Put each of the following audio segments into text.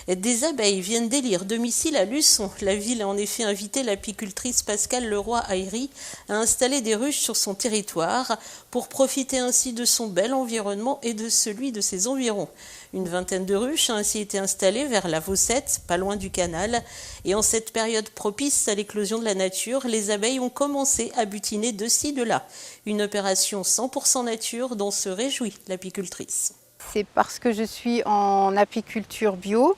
Des abeilles viennent d'élire domicile à Luçon. La ville a en effet invité l'apicultrice Pascale Leroy-Ayry à installer des ruches sur son territoire pour profiter ainsi de son bel environnement et de celui de ses environs. Une vingtaine de ruches a ainsi été installées vers la Vaucette, pas loin du canal. Et en cette période propice à l'éclosion de la nature, les abeilles ont commencé à butiner de ci, de là. Une opération 100% nature dont se réjouit l'apicultrice. C'est parce que je suis en apiculture bio.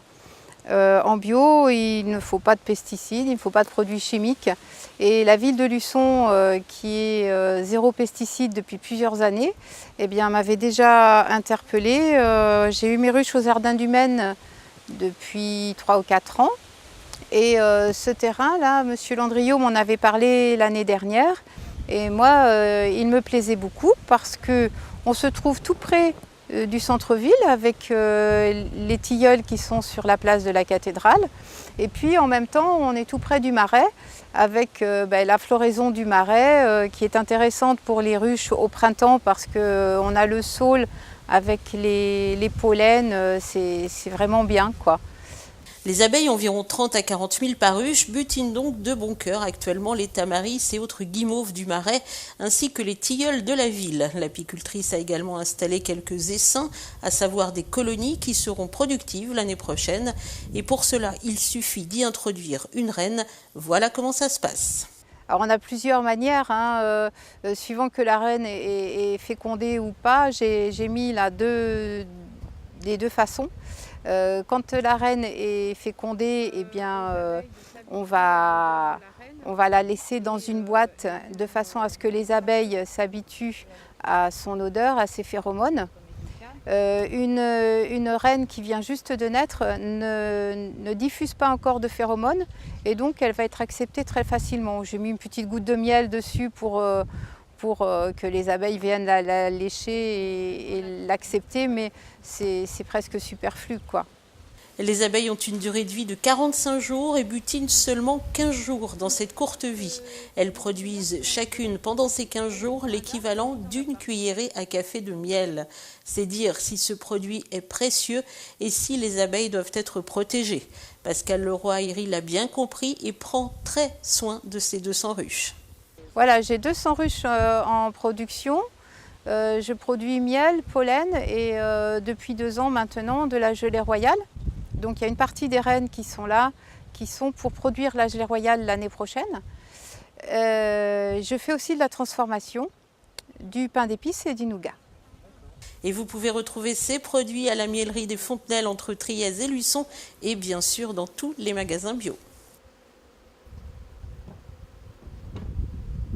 En bio, il ne faut pas de pesticides, il ne faut pas de produits chimiques. Et la ville de Luçon, qui est zéro pesticide depuis plusieurs années, eh bien, m'avait déjà interpellée. J'ai eu mes ruches au Jardin du Maine depuis 3 ou 4 ans. Et ce terrain-là, M. Landriot m'en avait parlé l'année dernière. Et moi, il me plaisait beaucoup parce qu'on se trouve tout près du centre-ville avec les tilleuls qui sont sur la place de la cathédrale. Et puis en même temps, on est tout près du marais avec la floraison du marais qui est intéressante pour les ruches au printemps parce qu'on a le saule avec les pollens, c'est vraiment bien, quoi. Les abeilles, environ 30 à 40 000 par ruche, butinent donc de bon cœur actuellement les tamaris et autres guimauves du marais, ainsi que les tilleuls de la ville. L'apicultrice a également installé quelques essaims, à savoir des colonies qui seront productives l'année prochaine. Et pour cela, il suffit d'y introduire une reine. Voilà comment ça se passe. Alors on a plusieurs manières, suivant que la reine est fécondée ou pas. J'ai mis là les deux façons. Quand la reine est fécondée, eh bien, on va la laisser dans une boîte de façon à ce que les abeilles s'habituent à son odeur, à ses phéromones. Une reine qui vient juste de naître ne diffuse pas encore de phéromones et donc elle va être acceptée très facilement. J'ai mis une petite goutte de miel dessus pour que les abeilles viennent la lécher et l'accepter, mais c'est presque superflu, quoi. Les abeilles ont une durée de vie de 45 jours et butinent seulement 15 jours dans cette courte vie. Elles produisent chacune pendant ces 15 jours l'équivalent d'une cuillerée à café de miel. C'est dire si ce produit est précieux et si les abeilles doivent être protégées. Pascale Leroy-Ayry l'a bien compris et prend très soin de ses 200 ruches. Voilà, j'ai 200 ruches en production. Je produis miel, pollen et depuis 2 ans maintenant de la gelée royale. Donc il y a une partie des reines qui sont là, qui sont pour produire la gelée royale l'année prochaine. Je fais aussi de la transformation, du pain d'épices et du nougat. Et vous pouvez retrouver ces produits à la miellerie des Fontenelles entre Trièze et Luçon et bien sûr dans tous les magasins bio.